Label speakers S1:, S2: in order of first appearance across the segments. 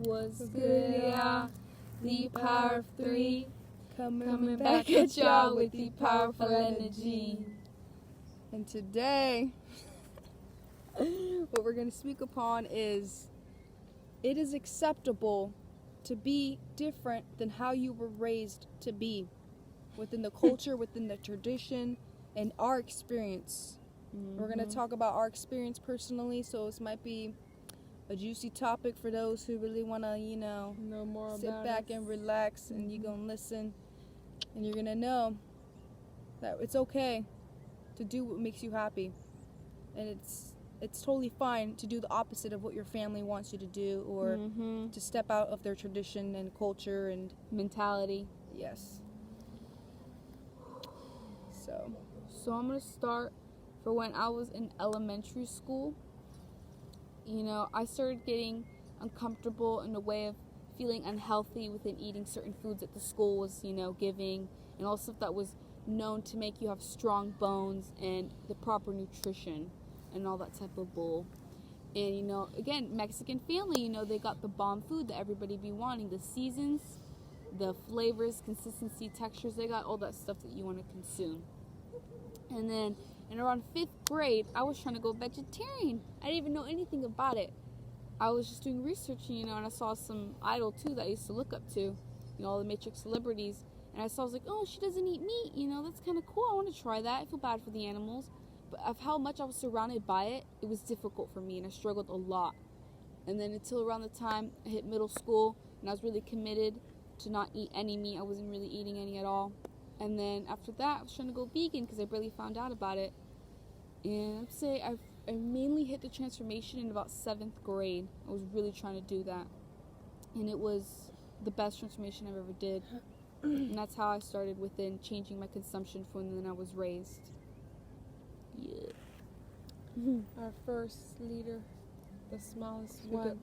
S1: what's good, y'all? The Power of Three coming back at y'all with the powerful energy.
S2: And today, what we're going to speak upon is it is acceptable to be different than how you were raised to be within the culture, within the tradition, and our experience. We're going to talk about our experience personally, so this might be a juicy topic for those who really want to,
S1: know more
S2: sit
S1: about
S2: back
S1: us.
S2: and relax, and you're going to listen, and you're going to know that it's okay to do what makes you happy. And it's totally fine to do the opposite of what your family wants you to do, or to step out of their tradition and culture and
S1: mentality.
S2: yes.
S1: So I'm going to start for when I was in elementary school. I started getting uncomfortable in a way of feeling unhealthy within eating certain foods that the school was, giving, and all stuff that was known to make you have strong bones and the proper nutrition and all that type of bull. And, again, Mexican family, they got the bomb food that everybody be wanting, the seasons, the flavors, consistency, textures, they got all that stuff that you want to consume. And then in around 5th grade, I was trying to go vegetarian. I didn't even know anything about it. I was just doing research, and I saw some idol, too, that I used to look up to, all the Matrix celebrities. And I was like, oh, she doesn't eat meat, that's kind of cool. I want to try that. I feel bad for the animals. But of how much I was surrounded by it, it was difficult for me, and I struggled a lot. And then until around the time I hit middle school, and I was really committed to not eat any meat. I wasn't really eating any at all. And then after that, I was trying to go vegan because I barely found out about it. And I'd say I mainly hit the transformation in about 7th grade. I was really trying to do that. And it was the best transformation I've ever did. And that's how I started within changing my consumption from when I was raised. Yeah.
S3: Our first leader, the smallest one,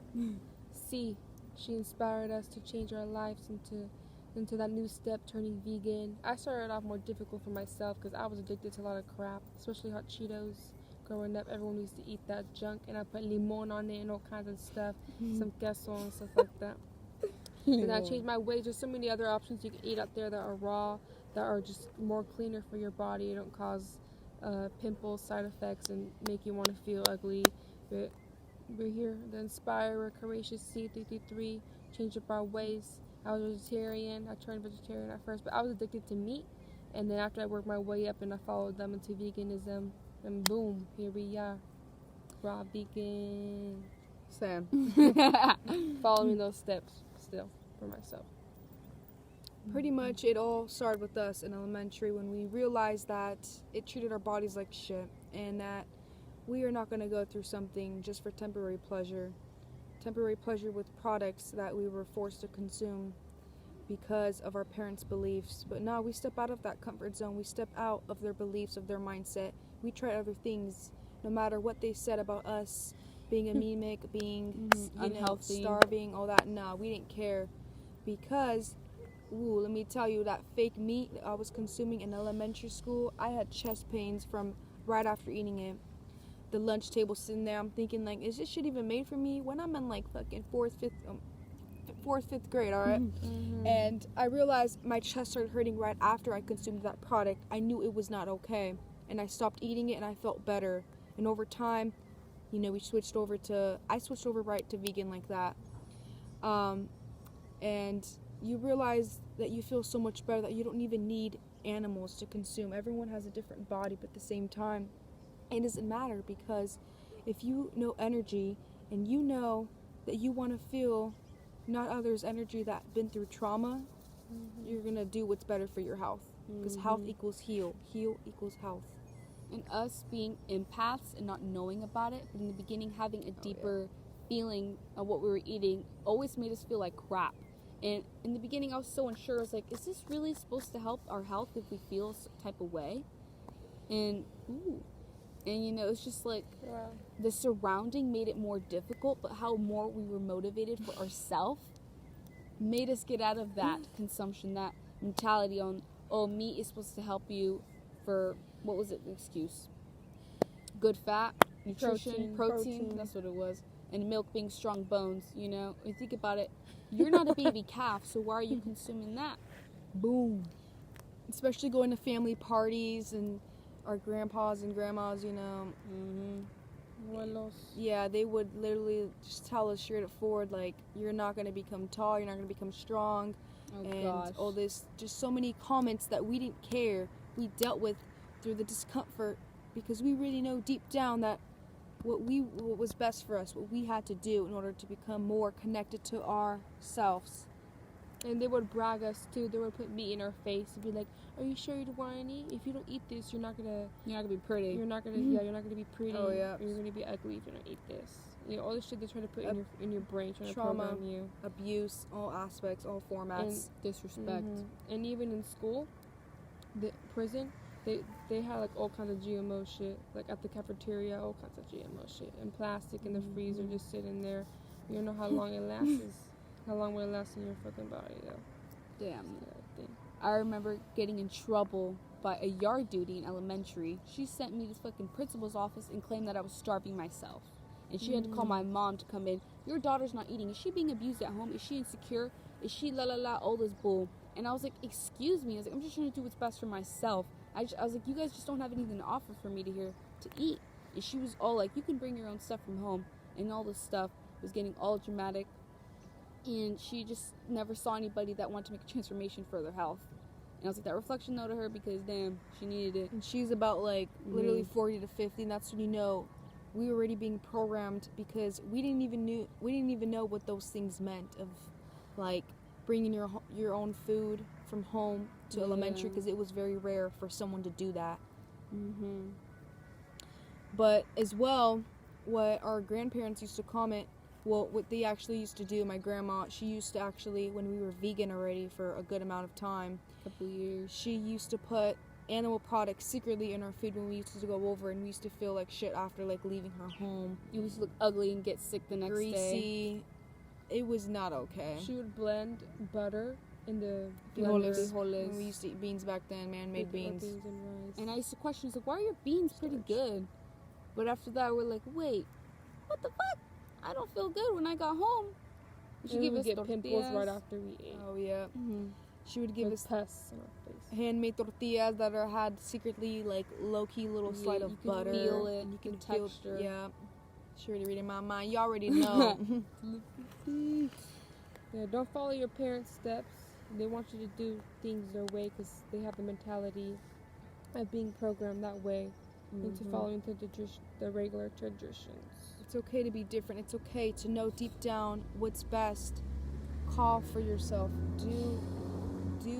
S3: C. She inspired us to change our lives into that new step, turning vegan. I started off more difficult for myself because I was addicted to a lot of crap, especially hot Cheetos. Growing up, everyone used to eat that junk, and I put limon on it and all kinds of stuff, some queso and stuff like that. And I changed my ways. There's so many other options you can eat out there that are raw, that are just more cleaner for your body. They don't cause pimples, side effects, and make you want to feel ugly. But we're here, the Inspirer, Courageous C333, change up our ways. I was vegetarian. I turned vegetarian at first, but I was addicted to meat. And then after I worked my way up and I followed them into veganism, and boom, here we are. Raw vegan.
S2: Sam.
S3: Following those steps still for myself.
S2: Pretty much it all started with us in elementary when we realized that it treated our bodies like shit, and that we are not going to go through something just for temporary pleasure with products that we were forced to consume because of our parents' beliefs. But now we step out of that comfort zone. We step out of their beliefs, of their mindset. We try other things, no matter what they said about us being anemic, being
S1: unhealthy,
S2: starving, all that. No, we didn't care, because let me tell you, that fake meat that I was consuming in elementary school, I had chest pains from right after eating it. The lunch table sitting there, I'm thinking, like, is this shit even made for me? When I'm in, like, fucking 5th grade, alright? And I realized my chest started hurting right after I consumed that product. I knew it was not okay. And I stopped eating it, and I felt better. And over time, I switched over right to vegan like that. And you realize that you feel so much better, that you don't even need animals to consume. Everyone has a different body, but at the same time, it doesn't matter, because if you know energy and you know that you want to feel not others' energy that been through trauma, you're going to do what's better for your health, because health equals heal equals health.
S1: And us being empaths and not knowing about it, but in the beginning having a deeper feeling of what we were eating always made us feel like crap. And in the beginning I was so unsure. I was like, is this really supposed to help our health if we feel a type of way? And it's just like, the surrounding made it more difficult, but how more we were motivated for ourselves made us get out of that consumption, that mentality on, meat is supposed to help you for, what was it, the excuse? Good fat, nutrition, protein, that's what it was. and milk being strong bones, you know? You think about it, you're not a baby calf, so why are you consuming that? Boom.
S2: Especially going to family parties and our grandpas and grandmas, you know.
S3: Abuelos.
S2: Yeah, they would literally just tell us straight forward, like, you're not going to become tall, you're not going to become strong.
S1: Oh,
S2: and
S1: gosh.
S2: all this, just so many comments that we didn't care. We dealt with through the discomfort because we really know deep down that what was best for us, what we had to do in order to become more connected to ourselves.
S3: And they would brag us too. They would put meat in our face and be like, "Are you sure you don't want any? If you don't eat this, you're not gonna
S1: be pretty.
S3: You're not gonna you're not gonna be pretty.
S2: Oh, yeah.
S3: You're gonna be ugly if you don't eat this." You know, all the shit they try to put in your brain, trying
S2: Trauma,
S3: to program you.
S2: abuse, all aspects, all formats.
S1: Disrespect.
S3: And even in school, the prison, they had like all kinds of GMO shit, like at the cafeteria, all kinds of GMO shit, and plastic in the freezer just sitting there. You don't know how long it lasts. How long will it last in your fucking body, though?
S1: Damn.
S3: So that thing.
S1: I remember getting in trouble by a yard duty in elementary. She sent me to the fucking principal's office and claimed that I was starving myself. And she had to call my mom to come in. Your daughter's not eating. Is she being abused at home? Is she insecure? Is she la la la, all this bull? And I was like, excuse me. I was like, I'm just trying to do what's best for myself. I was like, you guys just don't have anything to offer for me to here to eat. And she was all like, you can bring your own stuff from home. And all this stuff was getting all dramatic. And she just never saw anybody that wanted to make a transformation for their health. And I was like, that reflection though to her, because damn, she needed it.
S2: And she's about like literally 40 to 50, and that's when you know we were already being programmed, because we didn't even know what those things meant, of like bringing your own food from home to elementary, because it was very rare for someone to do that. But as well, what our grandparents used to comment, well, what they actually used to do, my grandma, she used to actually, when we were vegan already for a good amount of time,
S1: Couple years.
S2: she used to put animal products secretly in our food when we used to go over, and we used to feel like shit after like leaving her home.
S1: You used to look ugly and get sick the next day.
S2: Greasy. It was not okay.
S3: She would blend butter in the
S2: Frijoles.
S1: Frijoles.
S2: When we used to eat beans back then, man-made beans.
S3: and rice.
S1: And I used to question, like, why are your beans pretty good? But after that, we're like, wait, what the fuck? I don't feel good when I got home.
S3: She
S1: give
S3: would
S1: us
S3: get
S1: tortillas.
S3: pimples right after we ate.
S2: Oh yeah. She would give
S3: With
S2: us
S3: pests on our face.
S2: handmade tortillas that had secretly like low-key little slide
S1: you
S2: of
S1: can
S2: butter.
S1: feel it,
S2: and you can
S1: the
S2: feel
S1: texture.
S2: Yeah. She already reading my mind. You already know.
S3: Yeah, don't follow your parents' steps. They want you to do things their way because they have the mentality of being programmed that way into following the regular traditions.
S2: It's okay to be different. It's okay to know deep down what's best. Call for yourself. Do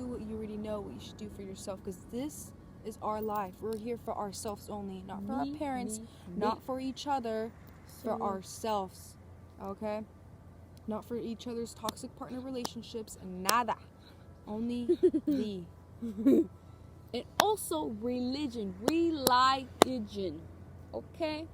S2: what you already know what you should do for yourself, because this is our life. We're here for ourselves only, not for our parents, not for each other, for ourselves. Okay? Not for each other's toxic partner relationships. Nada. Only thee.
S1: And also religion. Okay?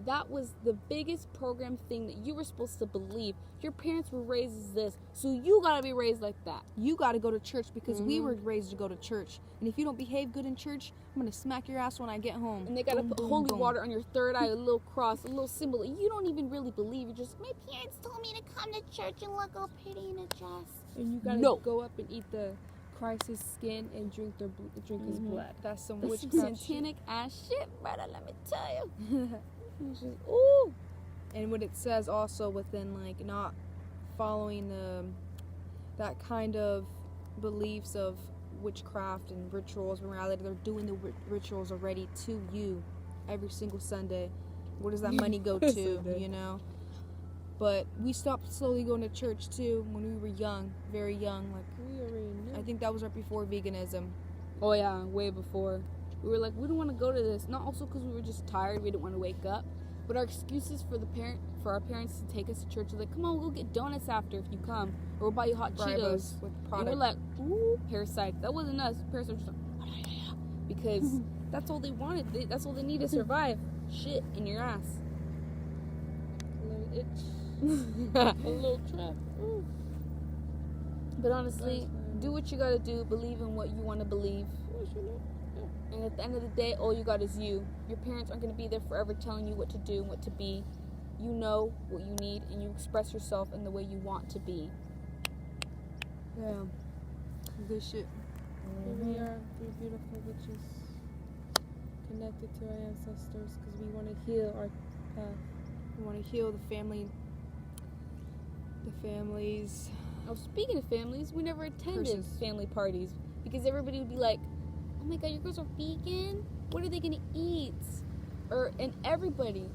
S1: That was the biggest program thing that you were supposed to believe. Your parents were raised as this, so you gotta be raised like that.
S2: You gotta go to church because we were raised to go to church. And if you don't behave good in church, I'm gonna smack your ass when I get home.
S1: And they gotta
S2: Boom,
S1: put
S2: boom,
S1: holy
S2: boom.
S1: water on your third eye, a little cross, a little symbol. And you don't even really believe. You're just, my parents told me to come to church and look all pretty in a dress.
S3: And you gotta go up and eat the Christ's skin and drink his blood.
S2: That's some
S1: That's some
S2: witchcraft shit.
S1: satanic ass shit, brother, let me tell you. It's just, ooh.
S2: And what it says also within like not following that kind of beliefs of witchcraft and rituals, in reality they're doing the rituals already to you every single Sunday. Where does that money go to?
S3: Sunday.
S2: You know. But we stopped slowly going to church too when we were young, very young. Like
S3: We already knew.
S2: I think that was right before veganism.
S1: Oh yeah, way before. We were like, we don't want to go to this. Not also because we were just tired, we didn't want to wake up. But our excuses for our parents to take us to church are like, come on, we'll go get donuts after if you come, or we'll buy you hot
S2: Bribe
S1: Cheetos.
S2: us with
S1: And
S2: product.
S1: we're like, ooh, parasites. That wasn't us. Parasites were just like, because that's all they wanted. That's all they need to survive. Shit in your ass.
S3: A little itch. A little trap. Ooh.
S1: But honestly, do what you gotta do. Believe in what you want to believe. And at the end of the day, all you got is you. Your parents aren't going to be there forever telling you what to do and what to be. you know what you need and you express yourself in the way you want to be.
S2: Yeah. Good shit.
S3: Here we are, we're beautiful witches, connected to our ancestors because we want to heal our path.
S2: We want to heal the families.
S1: Oh, speaking of families, we never attended
S2: Curses.
S1: family parties because everybody would be like, "Oh my God, your girls are vegan. What are they gonna eat?" And everybody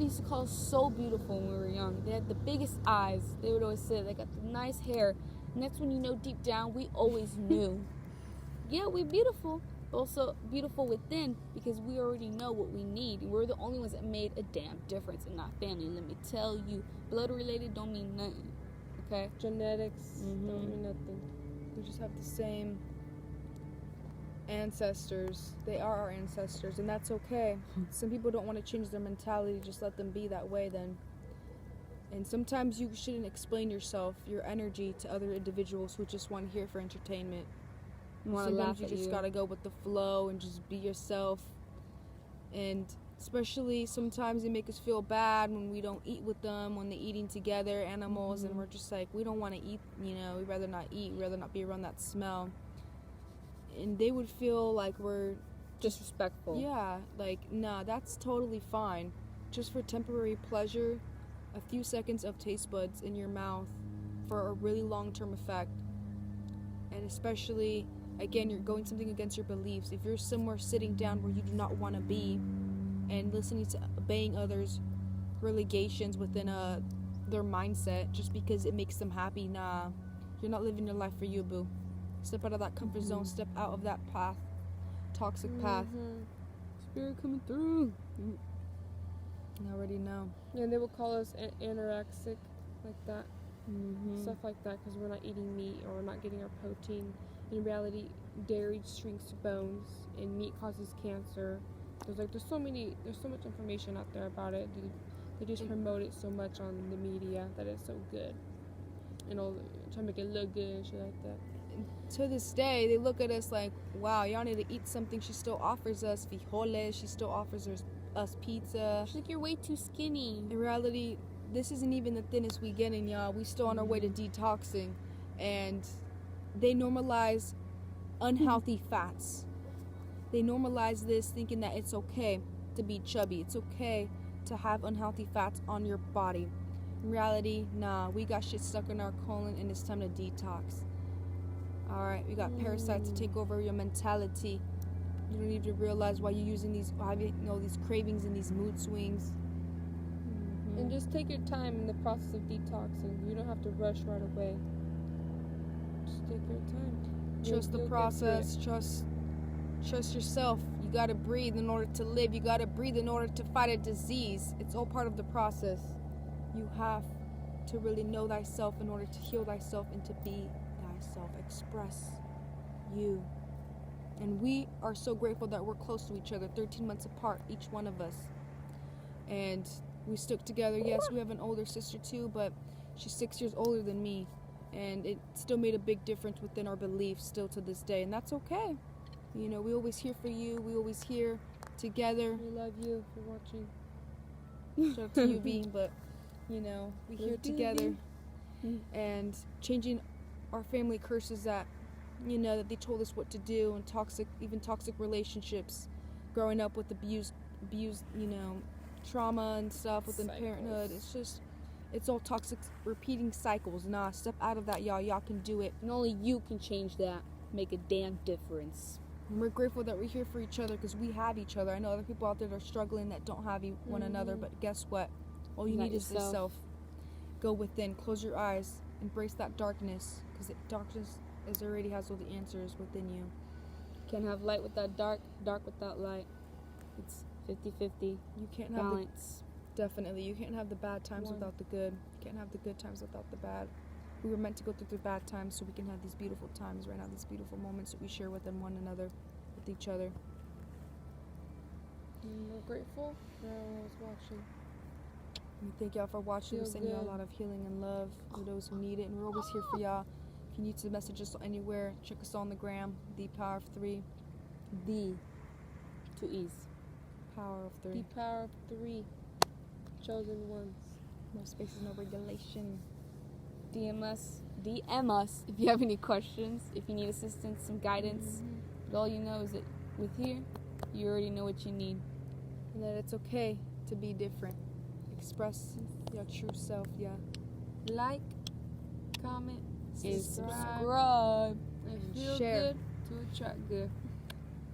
S1: used to call us so beautiful when we were young. They had the biggest eyes. They would always say they got the nice hair, and that's when you know deep down we always knew. Yeah, we're beautiful, but also beautiful within because we already know what we need. And we're the only ones that made a damn difference in our family. Let me tell you, blood related don't mean nothing. Okay.
S3: Genetics don't mean nothing.
S2: We just have the same ancestors. They are our ancestors, and that's okay. Some people don't want to change their mentality. Just let them be that way then. And sometimes you shouldn't explain yourself, your energy, to other individuals who just want to hear for entertainment. Sometimes you just gotta go with the flow and just be yourself. And especially sometimes they make us feel bad when we don't eat with them, when they're eating together, animals, and we're just like, we don't want to eat, we'd rather not eat, we'd rather not be around that smell. And they would feel like we're
S1: disrespectful.
S2: Yeah, like, nah, that's totally fine. Just for temporary pleasure, a few seconds of taste buds in your mouth for a really long-term effect. And especially, again, you're going something against your beliefs. If you're somewhere sitting down where you do not want to be and listening to obeying others' relegations within their mindset just because it makes them happy, nah, you're not living your life for you, boo. Step out of that comfort zone, step out of that path, toxic path.
S1: Spirit coming through.
S2: I already know.
S3: Yeah, they will call us anorexic, like that. Stuff like that because we're not eating meat or we're not getting our protein. In reality, dairy shrinks bones and meat causes cancer. There's so much information out there about it. They just promote it so much on the media that it's so good. And all try to make it look good and shit like that.
S2: To this day, they look at us like, wow, y'all need to eat something. She still offers us frijoles. She still offers us pizza.
S1: She's like, you're way too skinny.
S2: In reality, this isn't even the thinnest we getting, y'all. We still on our way to detoxing. And they normalize unhealthy fats. They normalize this thinking that it's okay to be chubby. It's okay to have unhealthy fats on your body. In reality, nah, we got shit stuck in our colon and it's time to detox. Alright, we got parasites to take over your mentality. You don't even realize why you're using these cravings and these mood swings.
S3: And just take your time in the process of detoxing. You don't have to rush right away. Just take your time.
S2: Trust the process. Trust yourself. You gotta breathe in order to live. You gotta breathe in order to fight a disease. It's all part of the process. You have to really know thyself in order to heal thyself and to be thyself. Express you. And we are so grateful that we're close to each other, 13 months apart, each one of us. And we stuck together. Yes, we have an older sister too, but she's 6 years older than me. And it still made a big difference within our beliefs still to this day. And that's okay. We always here for you. We always here together.
S3: We love you for watching.
S2: Shout out to you, V. But, we here together. And changing our family curses that, that they told us what to do. And toxic relationships. Growing up with abused, trauma and stuff within parenthood. It's all toxic repeating cycles. Nah, step out of that, y'all. Y'all can do it.
S1: And only you can change that. Make a damn difference.
S2: And we're grateful that we're here for each other because we have each other. I know other people out there that are struggling that don't have one another, but guess what? All you need is yourself. Go within. Close your eyes. Embrace that darkness because darkness already has all the answers within you.
S1: Can't have light without dark, dark without light. It's 50-50.
S2: You can't have
S1: balance.
S2: Definitely. You can't have the bad times without the good. You can't have the good times without the bad. We were meant to go through the bad times so we can have these beautiful times right now, these beautiful moments that we share with one another, with each other.
S3: And we're grateful for everyone who's watching.
S2: We thank y'all for watching. We send you a lot of healing and love for those who need it. And we're always here for y'all. If you need to message us anywhere, check us on the gram, The Power of Three.
S1: The 2 E's.
S2: Power of Three.
S3: The Power of 3. chosen ones.
S2: No spaces, no regulation.
S1: DM us if you have any questions, if you need assistance, some guidance. But all you know is that with here, you already know what you need.
S2: And that it's okay to be different. Express your true self, yeah.
S3: Like, comment,
S1: And
S3: subscribe,
S1: subscribe.
S3: and feel
S2: Share.
S3: good to attract good.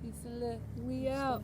S3: Peace and love.
S2: We out.